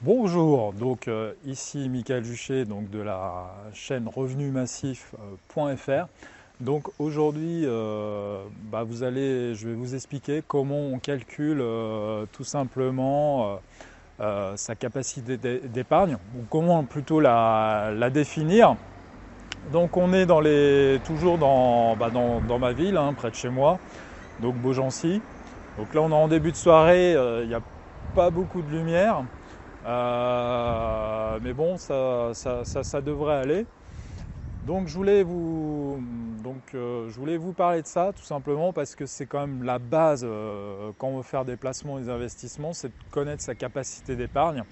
Bonjour, donc ici Michael Juchet donc de la chaîne revenusmassifs.fr. Donc aujourd'hui, je vais vous expliquer comment on calcule tout simplement sa capacité d'épargne, ou comment plutôt la définir. Donc on est toujours dans ma ville, hein, près de chez moi, donc Beaugency. Donc là on est en début de soirée, il n'y a pas beaucoup de lumière. Mais bon, ça devrait aller. Donc je voulais vous parler de ça tout simplement parce que c'est quand même la base quand on veut faire des placements et des investissements, c'est de connaître sa capacité d'épargne.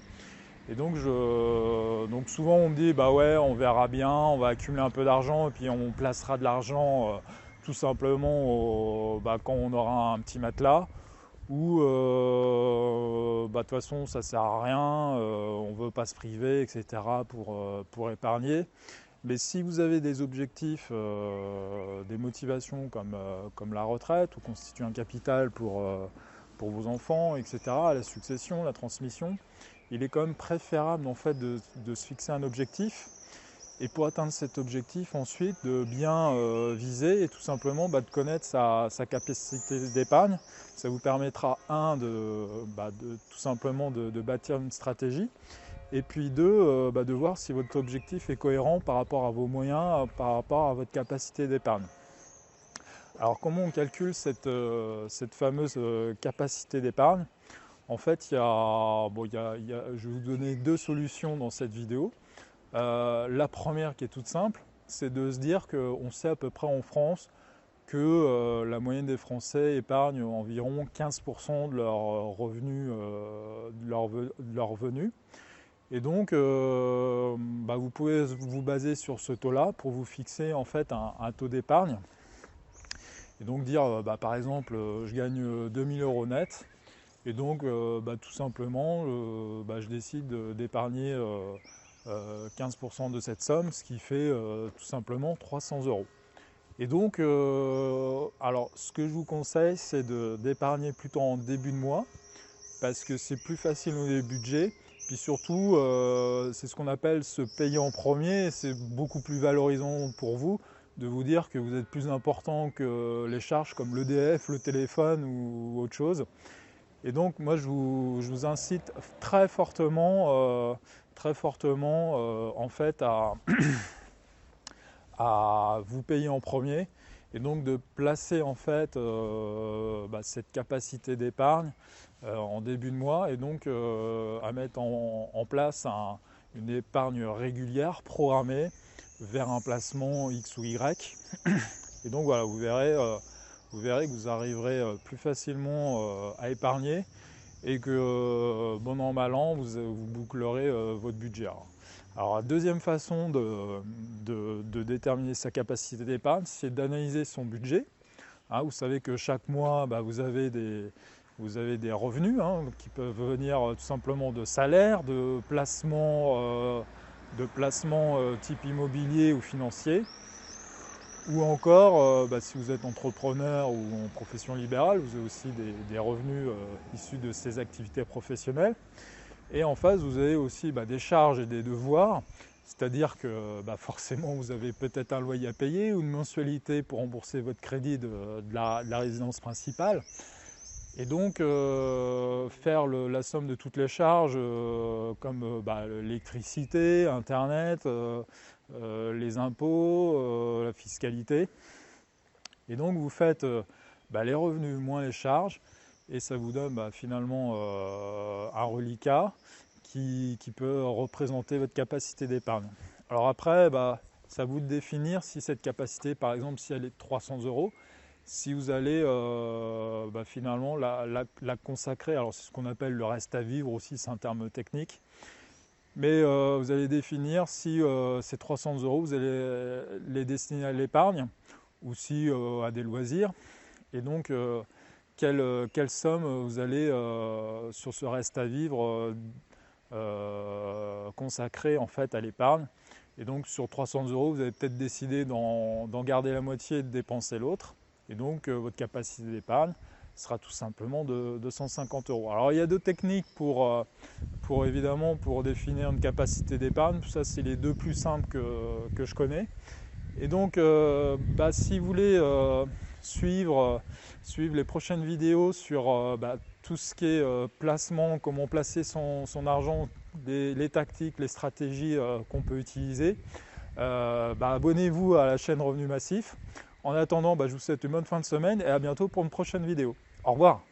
Et donc souvent on me dit bah ouais, on verra bien, on va accumuler un peu d'argent et puis on placera de l'argent tout simplement quand on aura un petit matelas. Ou de toute façon ça sert à rien, on ne veut pas se priver, etc. Pour épargner. Mais si vous avez des objectifs, des motivations comme la retraite ou constituer un capital pour vos enfants, etc., la succession, la transmission, il est quand même préférable en fait de se fixer un objectif et pour atteindre cet objectif ensuite de bien viser et tout simplement de connaître sa capacité d'épargne. Ça vous permettra tout simplement de bâtir une stratégie et puis de voir si votre objectif est cohérent par rapport à vos moyens, par rapport à votre capacité d'épargne. Alors comment on calcule cette fameuse capacité d'épargne? En fait, je vais vous donner deux solutions dans cette vidéo. La première qui est toute simple, c'est de se dire qu'on sait à peu près en France que la moyenne des Français épargnent environ 15% de leurs revenus, de leurs revenus. Et donc, vous pouvez vous baser sur ce taux-là pour vous fixer en fait un taux d'épargne. Et donc dire, par exemple, je gagne 2000 euros net. Et donc, tout simplement, je décide d'épargner 15% de cette somme, ce qui fait tout simplement 300 euros. Et donc, alors ce que je vous conseille, c'est d'épargner plutôt en début de mois, parce que c'est plus facile au niveau budget. Puis surtout, c'est ce qu'on appelle se payer en premier. C'est beaucoup plus valorisant pour vous de vous dire que vous êtes plus important que les charges comme l'EDF, le téléphone ou autre chose. Et donc moi je vous incite très fortement en fait à vous payer en premier et donc de placer en fait cette capacité d'épargne en début de mois et donc à mettre en place une épargne régulière programmée vers un placement X ou Y. Et donc voilà, vous verrez que vous arriverez plus facilement à épargner et que bon an mal an, vous bouclerez votre budget. Alors la deuxième façon de déterminer sa capacité d'épargne, c'est d'analyser son budget. Hein, vous savez que chaque mois, vous avez des revenus qui peuvent venir tout simplement de salaires, de placements type immobilier ou financier. Ou encore, si vous êtes entrepreneur ou en profession libérale, vous avez aussi des revenus issus de ces activités professionnelles. Et en face, vous avez aussi des charges et des devoirs, c'est-à-dire que forcément, vous avez peut-être un loyer à payer ou une mensualité pour rembourser votre crédit de la résidence principale. Et donc, faire la somme de toutes les charges, comme l'électricité, Internet, les impôts, la fiscalité. Et donc, vous faites les revenus moins les charges, et ça vous donne finalement un reliquat qui peut représenter votre capacité d'épargne. Alors après, c'est à vous de définir si cette capacité, par exemple, si elle est de 300 euros, si vous allez finalement la consacrer, alors c'est ce qu'on appelle le reste à vivre aussi, c'est un terme technique, mais vous allez définir si ces 300 euros, vous allez les destiner à l'épargne ou si à des loisirs, et donc quelle somme vous allez sur ce reste à vivre consacrer en fait à l'épargne. Et donc sur 300 euros, vous avez peut-être décidé d'en garder la moitié et de dépenser l'autre. Et donc votre capacité d'épargne, sera tout simplement de 250 €. Alors il y a deux techniques évidemment pour définir une capacité d'épargne. Ça, c'est les deux plus simples que je connais. Et donc si vous voulez suivre les prochaines vidéos sur tout ce qui est placement, comment placer son argent, les tactiques, les stratégies qu'on peut utiliser, abonnez-vous à la chaîne Revenu Massif. En attendant, je vous souhaite une bonne fin de semaine et à bientôt pour une prochaine vidéo. Au revoir.